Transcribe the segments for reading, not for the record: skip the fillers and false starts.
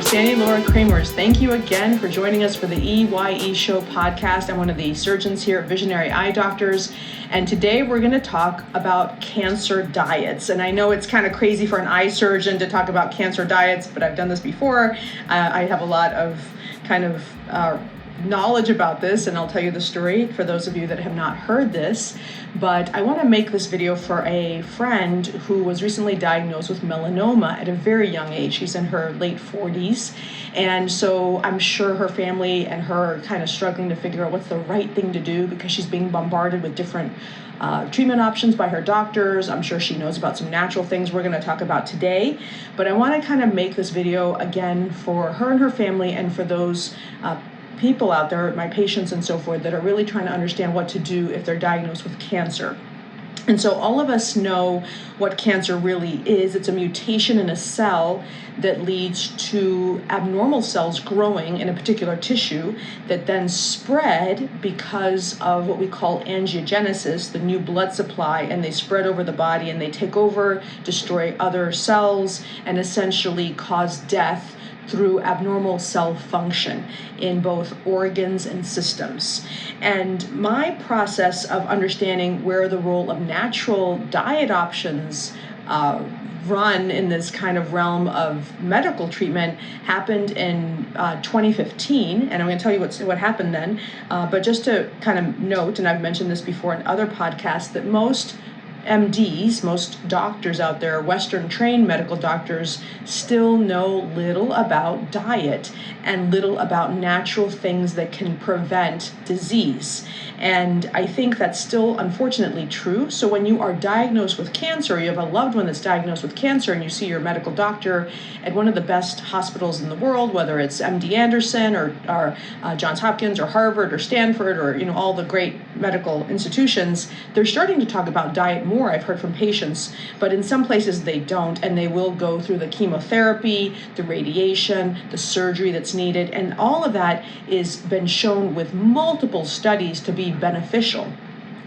Sandy Laura Cremers. Thank you again for joining us for the EYE Show podcast. I'm one of the surgeons here at Visionary Eye Doctors, and today we're going to talk about cancer diets. And I know it's kind of crazy for an eye surgeon to talk about cancer diets, but I've done this before. I have a lot of knowledge about this, and I'll tell you the story for those of you that have not heard this. But I want to make this video for a friend who was recently diagnosed with melanoma at a very young age. She's in her late 40s, and so I'm sure her family and her are kind of struggling to figure out what's the right thing to do, because she's being bombarded with different treatment options by her doctors. I'm sure she knows about some natural things we're going to talk about today, but I want to kind of make this video again for her and her family, and for those people out there, my patients and so forth, that are really trying to understand what to do if they're diagnosed with cancer. And so all of us know what cancer really is. It's a mutation in a cell that leads to abnormal cells growing in a particular tissue that then spread because of what we call angiogenesis, the new blood supply, and they spread over the body and they take over, destroy other cells, and essentially cause death through abnormal cell function in both organs and systems. And my process of understanding where the role of natural diet options run in this kind of realm of medical treatment happened in 2015, and I'm going to tell you what happened then. But just to kind of note, and I've mentioned this before in other podcasts, that most MDs, most doctors out there, Western trained medical doctors, still know little about diet and little about natural things that can prevent disease. And I think that's still unfortunately true. So when you are diagnosed with cancer, you have a loved one that's diagnosed with cancer, and you see your medical doctor at one of the best hospitals in the world, whether it's MD Anderson or Johns Hopkins or Harvard or Stanford, or all the great medical institutions, they're starting to talk about diet more. I've heard from patients, but in some places they don't, and they will go through the chemotherapy, the radiation, the surgery that's needed, and all of that is been shown with multiple studies to be beneficial.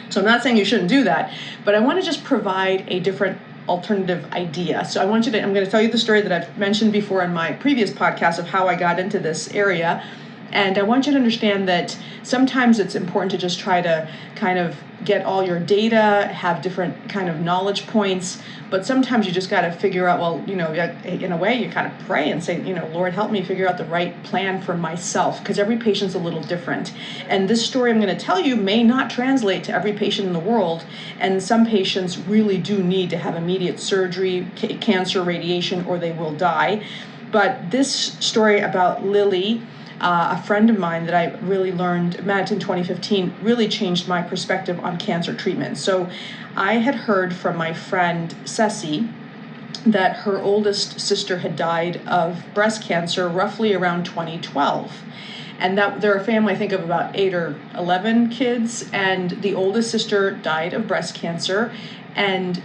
So I'm not saying you shouldn't do that, but I want to just provide a different alternative idea. So I'm going to tell you the story that I've mentioned before in my previous podcast of how I got into this area. And I want you to understand that sometimes it's important to just try to kind of get all your data, have different kind of knowledge points, but sometimes you just got to figure out, well, in a way you kind of pray and say, Lord, help me figure out the right plan for myself, because every patient's a little different. And this story I'm going to tell you may not translate to every patient in the world, and some patients really do need to have immediate surgery, cancer, radiation, or they will die. But this story about Lily, a friend of mine that I really met in 2015, really changed my perspective on cancer treatment. So I had heard from my friend Ceci that her oldest sister had died of breast cancer roughly around 2012. And that they're a family, I think, of about 8 or 11 kids, and the oldest sister died of breast cancer. And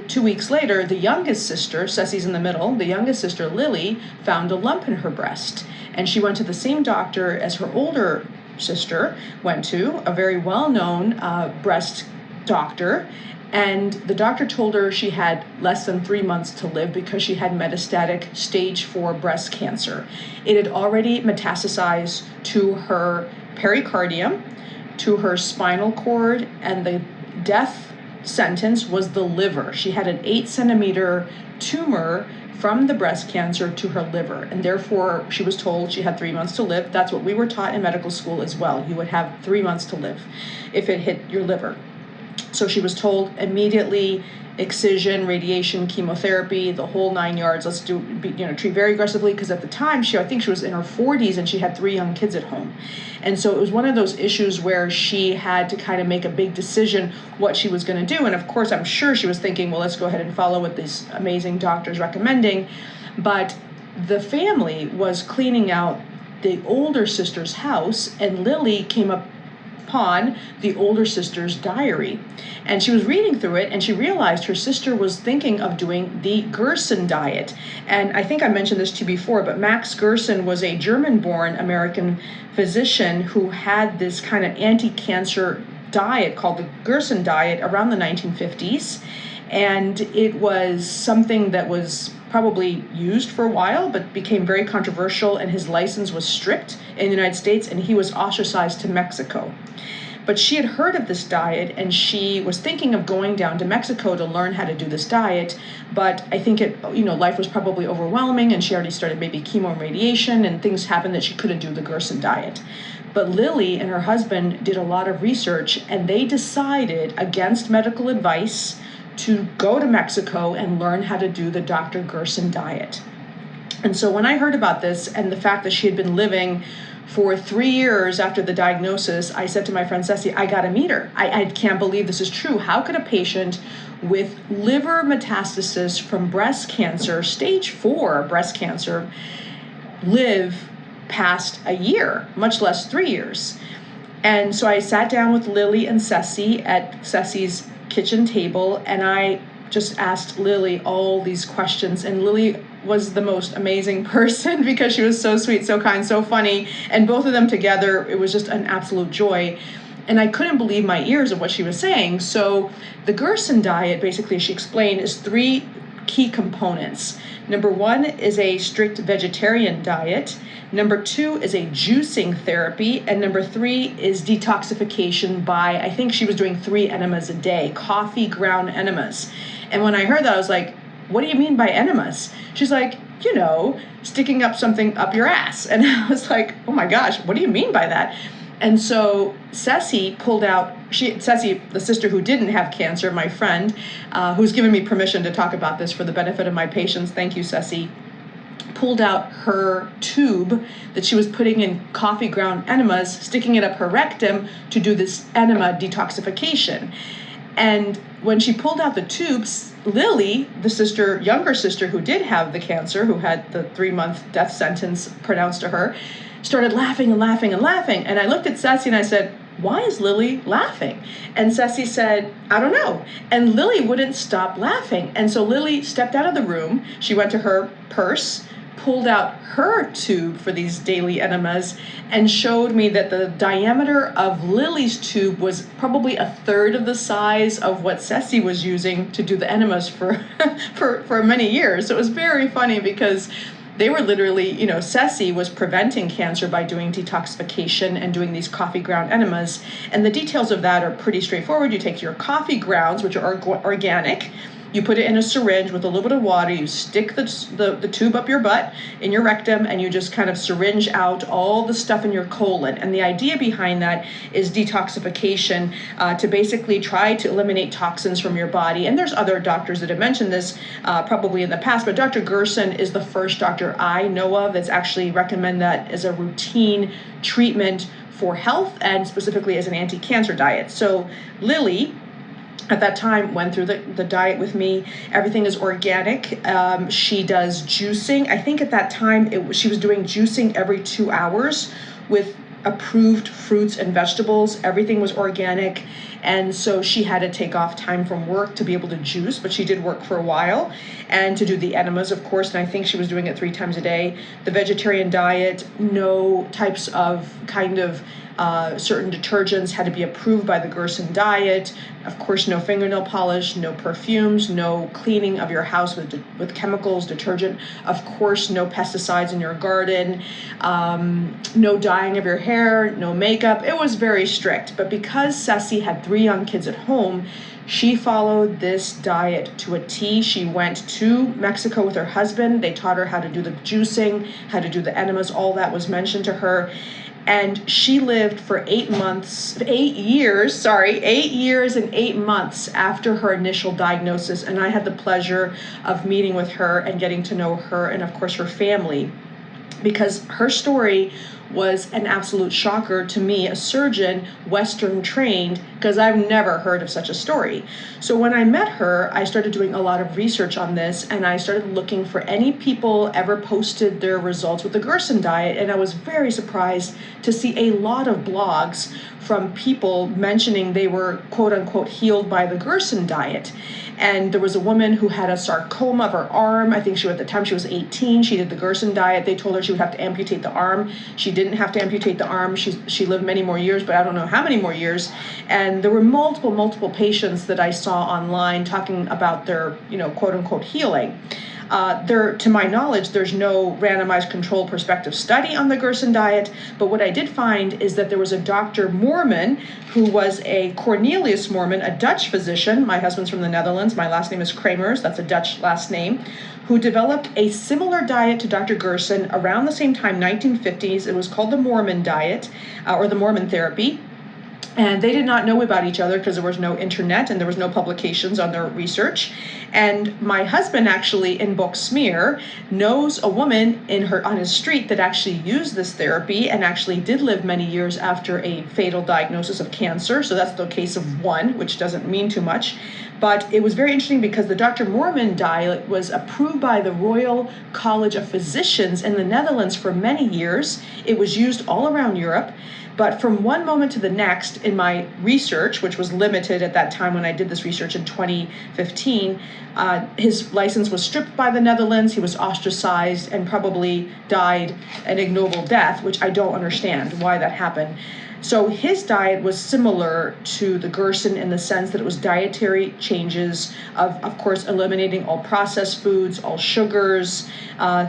2 weeks later, the youngest sister, Ceci's in the middle, the youngest sister, Lily, found a lump in her breast. And she went to the same doctor as her older sister went to, a very well-known breast doctor. And the doctor told her she had less than 3 months to live because she had metastatic stage 4 breast cancer. It had already metastasized to her pericardium, to her spinal cord, and the death sentence was the liver. She had an 8-centimeter tumor from the breast cancer to her liver, and therefore she was told she had 3 months to live. That's what we were taught in medical school as well. You would have 3 months to live if it hit your liver. So she was told immediately, excision, radiation, chemotherapy, the whole 9 yards. Let's treat very aggressively, because at the time I think she was in her 40s and she had 3 young kids at home. And so it was one of those issues where she had to kind of make a big decision what she was going to do. And of course, I'm sure she was thinking, well, let's go ahead and follow what these amazing doctors recommending. But the family was cleaning out the older sister's house, and Lily came upon the older sister's diary, and she was reading through it, and she realized her sister was thinking of doing the Gerson diet. And I think I mentioned this to you before, but Max Gerson was a German-born American physician who had this kind of anti-cancer diet called the Gerson diet around the 1950s. And it was something that was probably used for a while, but became very controversial, and his license was stripped in the United States, and he was ostracized to Mexico. But she had heard of this diet, and she was thinking of going down to Mexico to learn how to do this diet. But I think life was probably overwhelming, and she already started maybe chemo and radiation, and things happened that she couldn't do the Gerson diet. But Lily and her husband did a lot of research, and they decided, against medical advice, to go to Mexico and learn how to do the Dr. Gerson diet. And so when I heard about this and the fact that she had been living for 3 years after the diagnosis, I said to my friend Ceci, I got to meet her. I can't believe this is true. How could a patient with liver metastasis from breast cancer, stage 4 breast cancer, live past a year, much less 3 years? And so I sat down with Lily and Ceci at Ceci's kitchen table, and I just asked Lily all these questions. And Lily was the most amazing person because she was so sweet, so kind, so funny. And both of them together, it was just an absolute joy. And I couldn't believe my ears of what she was saying. So the Gerson diet, basically, she explained, is 3 key components. Number 1 is a strict vegetarian diet. Number 2 is a juicing therapy. And number 3 is detoxification by, I think she was doing 3 enemas a day, coffee ground enemas. And when I heard that, I was like, what do you mean by enemas? She's like, sticking up something up your ass. And I was like, oh my gosh, what do you mean by that? And so Ceci pulled out, Ceci, the sister who didn't have cancer, my friend, who's given me permission to talk about this for the benefit of my patients, thank you, Ceci, pulled out her tube that she was putting in coffee ground enemas, sticking it up her rectum to do this enema detoxification. And when she pulled out the tubes, Lily, the younger sister who did have the cancer, who had the 3-month death sentence pronounced to her, started laughing and laughing and laughing. And I looked at Ceci and I said, why is Lily laughing? And Ceci said, I don't know. And Lily wouldn't stop laughing. And so Lily stepped out of the room. She went to her purse, pulled out her tube for these daily enemas, and showed me that the diameter of Lily's tube was probably a third of the size of what Ceci was using to do the enemas for for many years. So it was very funny because they were literally, Ceci was preventing cancer by doing detoxification and doing these coffee ground enemas. And the details of that are pretty straightforward. You take your coffee grounds, which are organic, you put it in a syringe with a little bit of water, you stick the tube up your butt in your rectum, and you just kind of syringe out all the stuff in your colon. And the idea behind that is detoxification, to basically try to eliminate toxins from your body. And there's other doctors that have mentioned this probably in the past, but Dr. Gerson is the first doctor I know of that's actually recommend that as a routine treatment for health and specifically as an anti-cancer diet. So Lily, at that time, went through the diet with me. Everything is organic. She does juicing. I think at that time she was doing juicing every 2 hours with approved fruits and vegetables. Everything was organic. And so she had to take off time from work to be able to juice, but she did work for a while, and to do the enemas, of course. And I think she was doing it 3 times a day. The vegetarian diet, no types of certain detergents had to be approved by the Gerson diet. Of course, no fingernail polish, no perfumes, no cleaning of your house with chemicals, detergent. Of course, no pesticides in your garden, no dyeing of your hair, no makeup. It was very strict. But because Ceci had 3 young kids at home, she followed this diet to a T. She went to Mexico with her husband. They taught her how to do the juicing, how to do the enemas. All that was mentioned to her. And she lived for 8 years and 8 months after her initial diagnosis. And I had the pleasure of meeting with her and getting to know her and, of course, her family, because her story was an absolute shocker to me, a surgeon, Western trained, because I've never heard of such a story. So when I met her, I started doing a lot of research on this, and I started looking for any people ever posted their results with the Gerson diet, and I was very surprised to see a lot of blogs from people mentioning they were quote unquote healed by the Gerson diet. And there was a woman who had a sarcoma of her arm. I think at the time she was 18. She did the Gerson diet. They told her she would have to amputate the arm. She didn't have to amputate the arm. She lived many more years, but I don't know how many more years. And there were multiple patients that I saw online talking about their, quote unquote healing. To my knowledge, there's no randomized controlled prospective study on the Gerson diet, but what I did find is that there was a Dr. Moorman, who was a Cornelius Moorman, a Dutch physician. My husband's from the Netherlands. My last name is Cremers. That's a Dutch last name, who developed a similar diet to Dr. Gerson around the same time, 1950s. It was called the Moorman diet, or the Moorman therapy. And they did not know about each other because there was no internet and there was no publications on their research. And my husband actually in Boxmeer knows a woman on his street that actually used this therapy and actually did live many years after a fatal diagnosis of cancer. So that's the case of one, which doesn't mean too much. But it was very interesting because the Dr. Moorman diet was approved by the Royal College of Physicians in the Netherlands for many years. It was used all around Europe. But from one moment to the next in my research, which was limited at that time when I did this research in 2015, his license was stripped by the Netherlands. He was ostracized and probably died an ignoble death, which I don't understand why that happened. So his diet was similar to the Gerson in the sense that it was dietary changes of course, eliminating all processed foods, all sugars,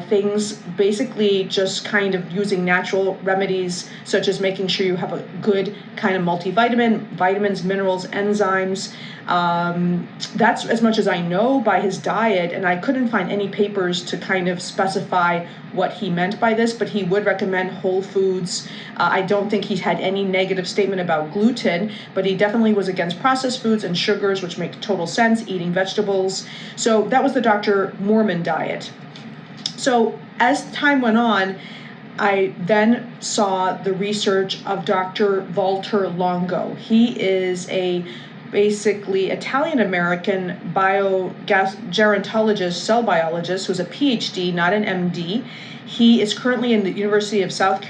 things, basically just kind of using natural remedies, such as making sure you have a good kind of multivitamin, vitamins, minerals, enzymes. That's as much as I know by his diet, and I couldn't find any papers to kind of specify what he meant by this, but he would recommend whole foods. I don't think he had any negative statement about gluten, but he definitely was against processed foods and sugars, which make total sense, eating vegetables. So that was the Dr. Moorman diet. So as time went on, I then saw the research of Dr. Walter Longo. He is a basically Italian-American gerontologist, cell biologist, who's a PhD, not an MD. He is currently in the University of Southern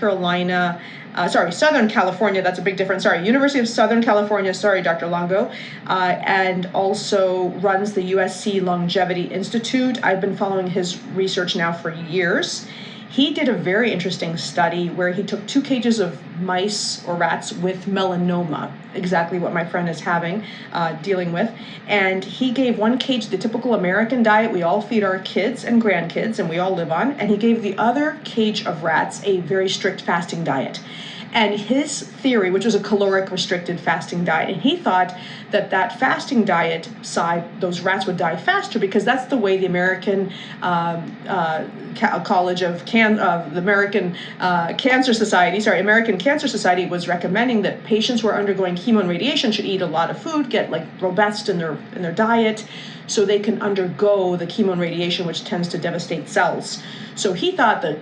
California, that's a big difference, University of Southern California, Dr. Longo, and also runs the USC Longevity Institute. I've been following his research now for years. He did a very interesting study where he took 2 cages of mice or rats with melanoma, exactly what my friend is dealing with. And he gave 1 cage the typical American diet we all feed our kids and grandkids and we all live on. And he gave the other cage of rats a very strict fasting diet. And his theory, which was a caloric restricted fasting diet, and he thought that fasting diet side, those rats would die faster because that's the way the American College of the American Cancer Society was recommending that patients who are undergoing chemo and radiation should eat a lot of food, get like robust in their diet, so they can undergo the chemo and radiation, which tends to devastate cells. So he thought that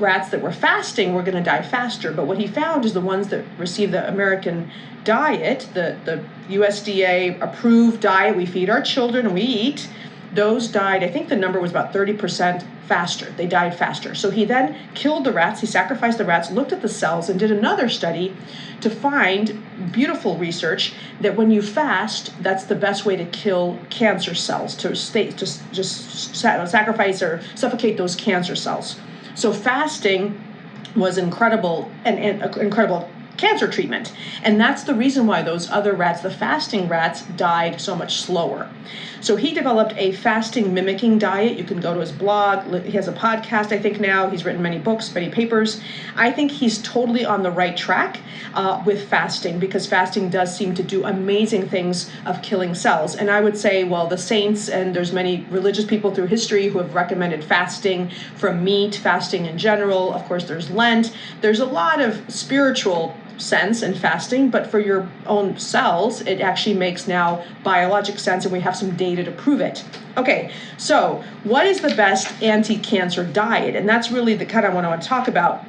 rats that were fasting were going to die faster. But what he found is the ones that received the American diet, the USDA approved diet we feed our children and we eat, those died, I think the number was about 30% faster. They died faster. So he then killed the rats, he sacrificed the rats, looked at the cells, and did another study to find, beautiful research, that when you fast, that's the best way to kill cancer cells, to sacrifice or suffocate those cancer cells. So fasting was incredible and incredible cancer treatment. And that's the reason why those other rats, the fasting rats, died so much slower. So he developed a fasting mimicking diet. You can go to his blog. He has a podcast, I think now. He's written many books, many papers. I think he's totally on the right track with fasting, because fasting does seem to do amazing things of killing cells. And I would say, well, the saints, and there's many religious people through history who have recommended fasting from meat, fasting in general. Of course, there's Lent. There's a lot of spiritual sense in fasting, but for your own cells, it actually makes now biologic sense, and we have some data to prove it. Okay, so what is the best anti-cancer diet? And that's really the kind of what I want to talk about.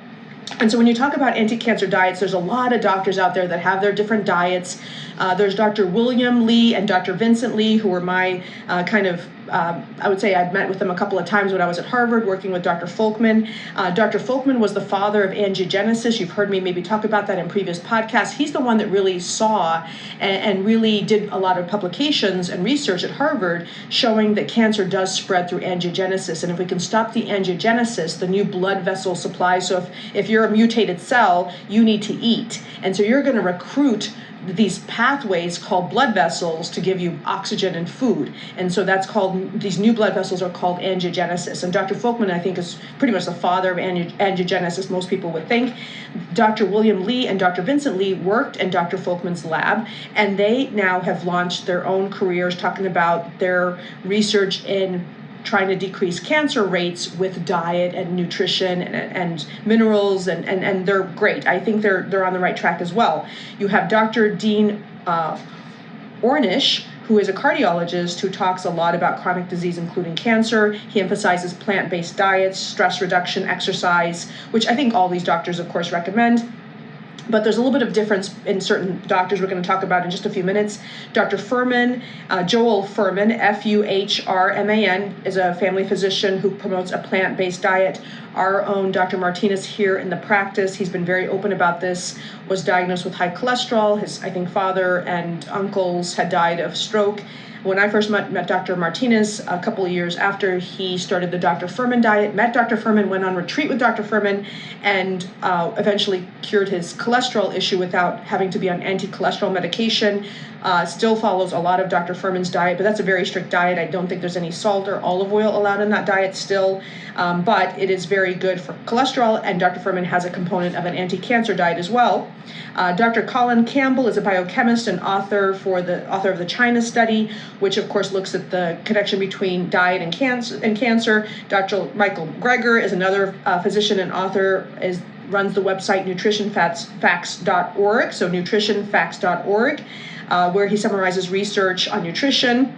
And so when you talk about anti-cancer diets, there's a lot of doctors out there that have their different diets. There's Dr. William Lee and Dr. Vincent Lee, who were my I would say I'd met with them a couple of times when I was at Harvard working with Dr. Folkman. Dr. Folkman was the father of angiogenesis. You've heard me maybe talk about that in previous podcasts. He's the one that really saw and really did a lot of publications and research at Harvard showing that cancer does spread through angiogenesis. And if we can stop the angiogenesis, the new blood vessel supply, so if you're a mutated cell, you need to eat. And so you're going to recruit these pathways called blood vessels to give you oxygen and food. And so that's called, these new blood vessels are called angiogenesis. And Dr. Folkman, I think, is pretty much the father of angiogenesis, most people would think. Dr. William Lee and Dr. Vincent Lee worked in Dr. Folkman's lab, and they now have launched their own careers talking about their research in trying to decrease cancer rates with diet and nutrition and minerals, and they're great. I think they're on the right track as well. You have Dr. Dean Ornish, who is a cardiologist who talks a lot about chronic disease, including cancer. He emphasizes plant-based diets, stress reduction, exercise, which I think all these doctors, of course, recommend. But there's a little bit of difference in certain doctors we're going to talk about in just a few minutes. Dr. Fuhrman, Joel Fuhrman, Fuhrman, is a family physician who promotes a plant-based diet. Our own Dr. Martinez here in the practice, he's been very open about this, was diagnosed with high cholesterol. His, I think, father and uncles had died of stroke. When I first met Dr. Martinez a couple of years after he started the Dr. Fuhrman diet, met Dr. Fuhrman, went on retreat with Dr. Fuhrman, and eventually cured his cholesterol issue without having to be on anti-cholesterol medication. Still follows a lot of Dr. Fuhrman's diet, but that's a very strict diet. I don't think there's any salt or olive oil allowed in that diet still, but it is very good for cholesterol, and Dr. Fuhrman has a component of an anti-cancer diet as well. Dr. Colin Campbell is a biochemist and author of the China study, which of course looks at the connection between diet and cancer. Dr. Michael Greger is another physician and author, runs the website nutritionfacts.org, so nutritionfacts.org, where he summarizes research on nutrition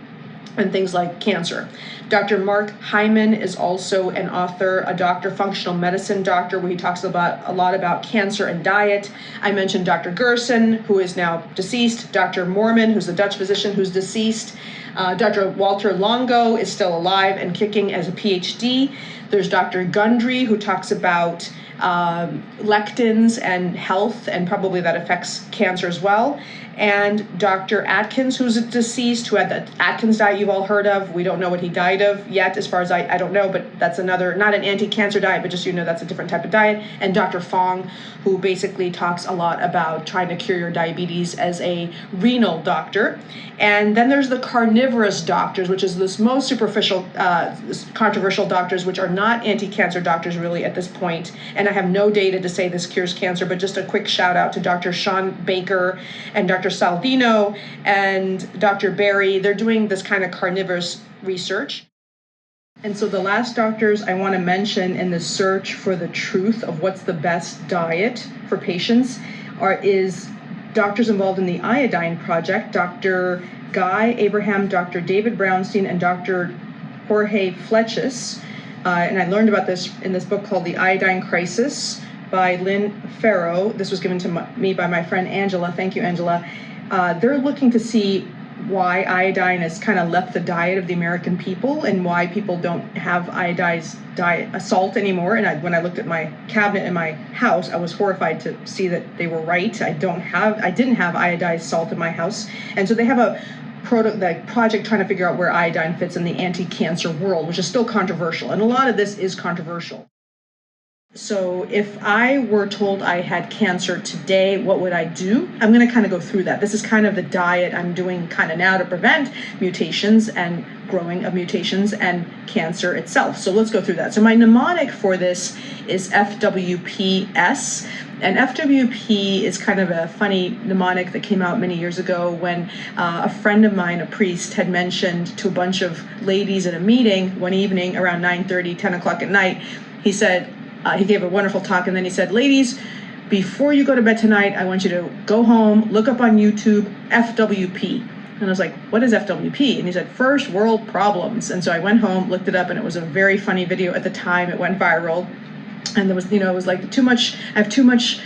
and things like cancer. Dr. Mark Hyman is also an author, a doctor, functional medicine doctor, where he talks about a lot about cancer and diet. I mentioned Dr. Gerson, who is now deceased, Dr. Mormon, who's the Dutch physician who's deceased. Dr. Walter Longo is still alive and kicking as a PhD. There's Dr. Gundry, who talks about lectins and health, and probably that affects cancer as well. And Dr. Atkins, who's deceased, who had the Atkins diet you've all heard of. We don't know what he died of yet, as far as I don't know, but that's another, not an anti-cancer diet, but just, that's a different type of diet. And Dr. Fong, who basically talks a lot about trying to cure your diabetes as a renal doctor. And then there's the carnivorous doctors, which is this most superficial, controversial doctors, which are not anti-cancer doctors really at this point. And I have no data to say this cures cancer, but just a quick shout out to Dr. Sean Baker and Dr. Saldino and Dr. Berry. They're doing this kind of carnivorous research. And so the last doctors I want to mention in the search for the truth of what's the best diet for patients is doctors involved in the iodine project, Dr. Guy Abraham, Dr. David Brownstein, and Dr. Jorge Fletches. And I learned about this in this book called The Iodine Crisis by Lynn Farrow. This was given to me by my friend Angela. Thank you, Angela. They're looking to see why iodine has kind of left the diet of the American people and why people don't have iodized salt anymore. And when I looked at my cabinet in my house, I was horrified to see that they were right. I didn't have iodized salt in my house. And so they have a project trying to figure out where iodine fits in the anti-cancer world, which is still controversial. And a lot of this is controversial. So if I were told I had cancer today, what would I do? I'm going to kind of go through that. This is kind of the diet I'm doing kind of now to prevent mutations and growing of mutations and cancer itself. So let's go through that. So my mnemonic for this is FWPS. And FWP is kind of a funny mnemonic that came out many years ago when a friend of mine, a priest, had mentioned to a bunch of ladies at a meeting one evening around 9:30, 10 o'clock at night. He said, he gave a wonderful talk, and then he said, ladies, before you go to bed tonight, I want you to go home, look up on YouTube, FWP. And I was like, what is FWP? And he said, first world problems. And so I went home, looked it up, and it was a very funny video at the time. It went viral. And there was, it was like I have too much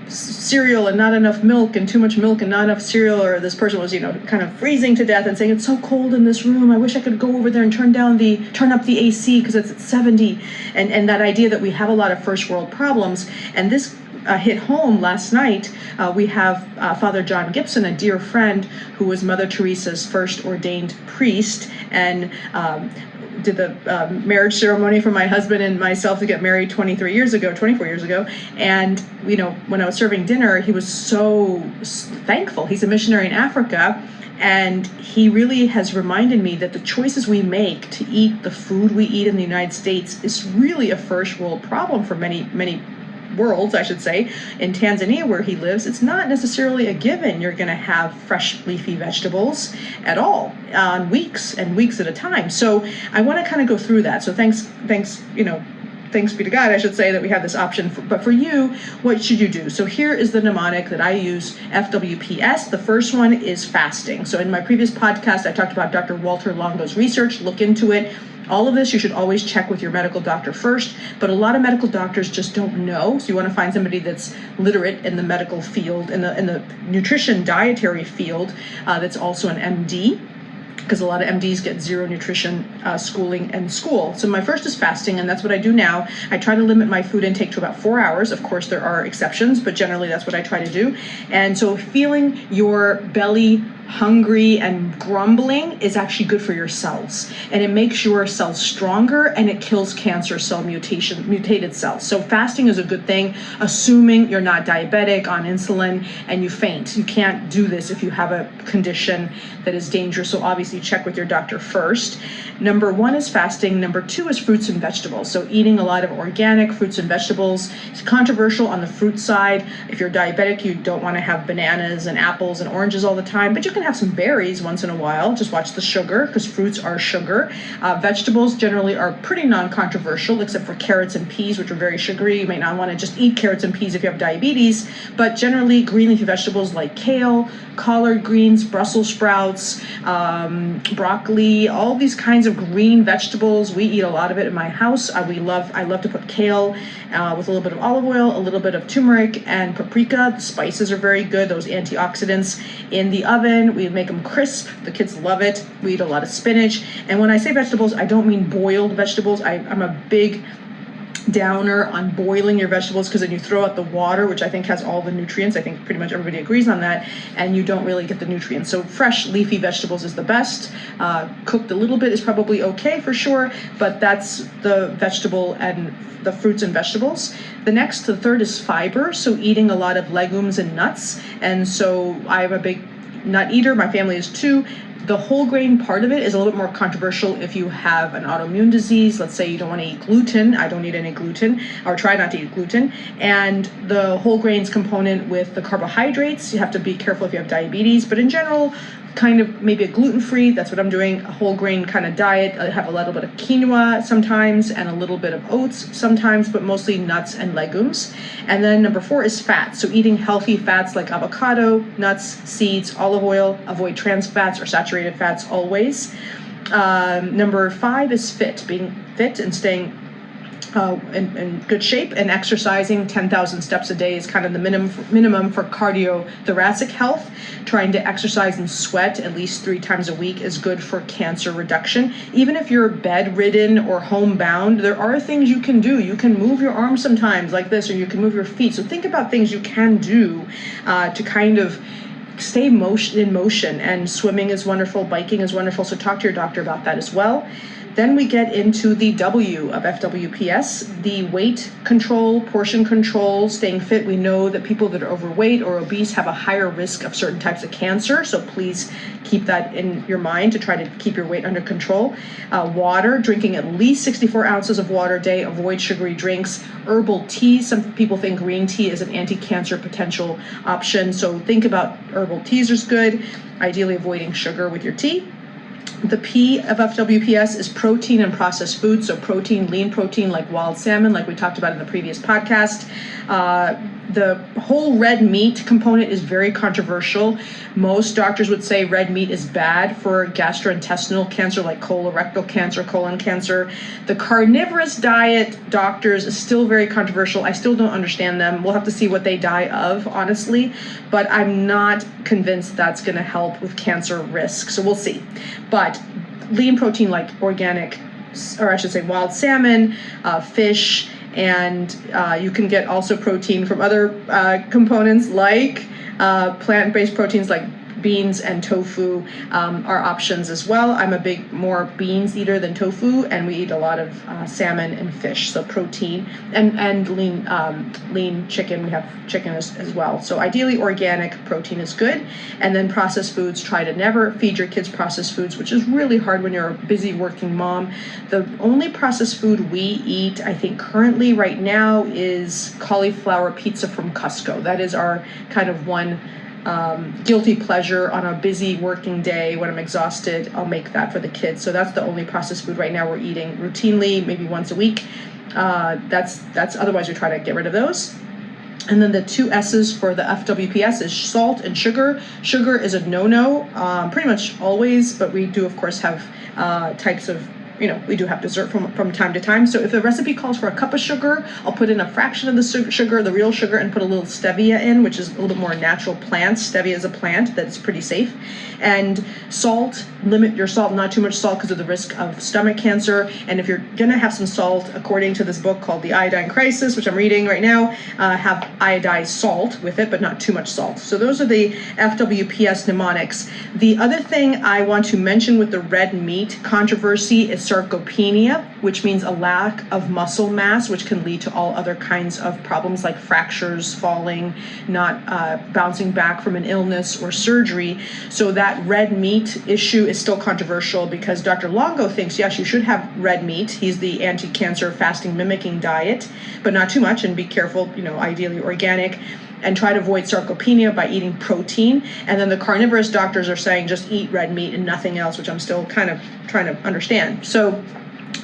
cereal and not enough milk, and too much milk and not enough cereal, or this person was, kind of freezing to death and saying, it's so cold in this room. I wish I could go over there and turn up the AC because it's at 70. And that idea that we have a lot of first world problems. And this hit home last night. We have Father John Gibson, a dear friend who was Mother Teresa's first ordained priest, and did the marriage ceremony for my husband and myself to get married 24 years ago. And, when I was serving dinner, he was so thankful. He's a missionary in Africa. And he really has reminded me that the choices we make to eat the food we eat in the United States is really a first world problem for many, many worlds, I should say. In Tanzania, where he lives, it's not necessarily a given you're going to have fresh leafy vegetables at all on weeks and weeks at a time. So I want to kind of go through that. So thanks, thanks be to God, I should say, that we have this option. But for you, what should you do? So here is the mnemonic that I use, FWPS. The first one is fasting. So in my previous podcast, I talked about Dr. Walter Longo's research. Look into it. All of this you should always check with your medical doctor first, but a lot of medical doctors just don't know. So you want to find somebody that's literate in the medical field, in the nutrition dietary field, that's also an MD. Because a lot of MDs get zero nutrition schooling in school. So my first is fasting, and that's what I do now. I try to limit my food intake to about 4 hours. Of course, there are exceptions, but generally that's what I try to do. And so feeling your belly hungry and grumbling is actually good for your cells, and it makes your cells stronger, and it kills cancer cell mutated cells. So fasting is a good thing, assuming you're not diabetic, on insulin, and you faint. You can't do this if you have a condition that is dangerous. So obviously check with your doctor first. Number 1 is fasting. Number 2 is fruits and vegetables. So eating a lot of organic fruits and vegetables. It's controversial on the fruit side. If you're diabetic, you don't want to have bananas and apples and oranges all the time, but you can have some berries once in a while. Just watch the sugar, because fruits are sugar. Vegetables generally are pretty non-controversial, except for carrots and peas, which are very sugary. You may not want to just eat carrots and peas if you have diabetes, but generally green leafy vegetables like kale, collard greens, Brussels sprouts, broccoli, all these kinds of green vegetables. We eat a lot of it in my house. I love to put kale with a little bit of olive oil, a little bit of turmeric and paprika. The spices are very good, those antioxidants, in the oven. We make them crisp. The kids love it. We eat a lot of spinach. And when I say vegetables, I don't mean boiled vegetables. I'm a big downer on boiling your vegetables, because then you throw out the water, which I think has all the nutrients. I think pretty much everybody agrees on that, and you don't really get the nutrients. So fresh leafy vegetables is the best. Cooked a little bit is probably okay for sure, but that's the vegetable and the fruits and vegetables. The third is fiber, so eating a lot of legumes and nuts. And so I'm a big nut eater. My family is too. The whole grain part of it is a little bit more controversial if you have an autoimmune disease. Let's say you don't want to eat gluten. I don't eat any gluten, or try not to eat gluten. And the whole grains component with the carbohydrates, you have to be careful if you have diabetes. But in general, kind of maybe a gluten-free, that's what I'm doing, a whole grain kind of diet. I have a little bit of quinoa sometimes, and a little bit of oats sometimes, but mostly nuts and legumes. And then number 4 is fat. So eating healthy fats like avocado, nuts, seeds, olive oil. Avoid trans fats or saturated fats always. Number 5 is fit, being fit and staying in good shape, and exercising 10,000 steps a day is kind of the minimum for cardiothoracic health. Trying to exercise and sweat at least 3 times a week is good for cancer reduction. Even if you're bedridden or homebound, there are things you can do. You can move your arms sometimes like this, or you can move your feet. So think about things you can do to kind of stay in motion. And swimming is wonderful, biking is wonderful. So talk to your doctor about that as well. Then we get into the W of FWPS, the weight control, portion control, staying fit. We know that people that are overweight or obese have a higher risk of certain types of cancer, so please keep that in your mind to try to keep your weight under control. Water, drinking at least 64 ounces of water a day, avoid sugary drinks. Herbal teas, some people think green tea is an anti-cancer potential option, so think about herbal teas is good, ideally avoiding sugar with your tea. The P of FWPS is protein and processed foods. So protein, lean protein like wild salmon, like we talked about in the previous podcast. The whole red meat component is very controversial. Most doctors would say red meat is bad for gastrointestinal cancer like colorectal cancer, colon cancer. The carnivorous diet doctors is still very controversial. I still don't understand them. We'll have to see what they die of, honestly, but I'm not convinced that's going to help with cancer risk. So we'll see. But lean protein like organic, or I should say wild salmon, fish, and you can get also protein from other components like plant-based proteins like beans and tofu are options as well. I'm a big more beans eater than tofu, and we eat a lot of salmon and fish, so protein, and lean chicken. We have chicken as well. So ideally organic protein is good. And then processed foods, try to never feed your kids processed foods, which is really hard when you're a busy working mom. The only processed food we eat, I think currently right now, is cauliflower pizza from Costco. That is our kind of one guilty pleasure on a busy working day. When I'm exhausted, I'll make that for the kids. So that's the only processed food right now we're eating routinely, maybe once a week. That's otherwise we try to get rid of those. And then the two S's for the FWPS is salt and sugar. Sugar is a no-no, pretty much always, but we do, of course, have types of, we do have dessert from time to time. So if the recipe calls for a cup of sugar, I'll put in a fraction of the sugar, the real sugar, and put a little stevia in, which is a little bit more natural plant. Stevia is a plant that's pretty safe. And salt, limit your salt, not too much salt because of the risk of stomach cancer. And if you're going to have some salt, according to this book called The Iodine Crisis, which I'm reading right now, have iodized salt with it, but not too much salt. So those are the FWPS mnemonics. The other thing I want to mention with the red meat controversy is sarcopenia, which means a lack of muscle mass, which can lead to all other kinds of problems like fractures, falling, not bouncing back from an illness or surgery. So that red meat issue is still controversial because Dr. Longo thinks, yes, you should have red meat. He's the anti-cancer fasting mimicking diet, but not too much, and be careful, ideally organic, and try to avoid sarcopenia by eating protein. And then the carnivorous doctors are saying just eat red meat and nothing else, which I'm still kind of trying to understand. So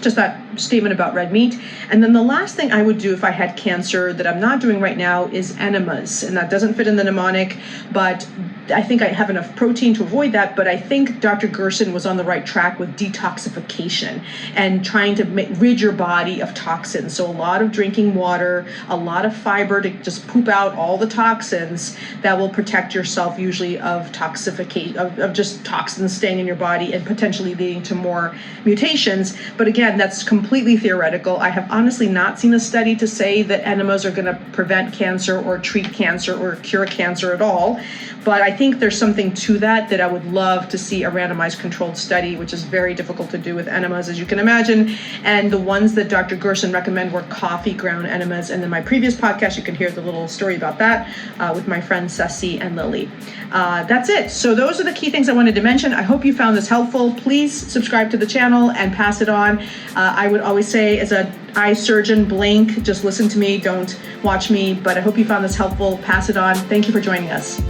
just that statement about red meat. And then the last thing I would do if I had cancer that I'm not doing right now is enemas. And that doesn't fit in the mnemonic, but I think I have enough protein to avoid that. But I think Dr. Gerson was on the right track with detoxification and trying to rid your body of toxins. So a lot of drinking water, a lot of fiber to just poop out all the toxins that will protect yourself usually of toxification, of just toxins staying in your body and potentially leading to more mutations. But again, that's completely theoretical. I have honestly not seen a study to say that enemas are going to prevent cancer or treat cancer or cure cancer at all. But I think there's something to that I would love to see a randomized controlled study, which is very difficult to do with enemas, as you can imagine. And the ones that Dr. Gerson recommended were coffee ground enemas. And in my previous podcast, you can hear the little story about that with my friends Ceci and Lily. That's it. So those are the key things I wanted to mention. I hope you found this helpful. Please subscribe to the channel and pass it on. I would always say, as an eye surgeon, blink, just listen to me, don't watch me. But I hope you found this helpful. Pass it on. Thank you for joining us.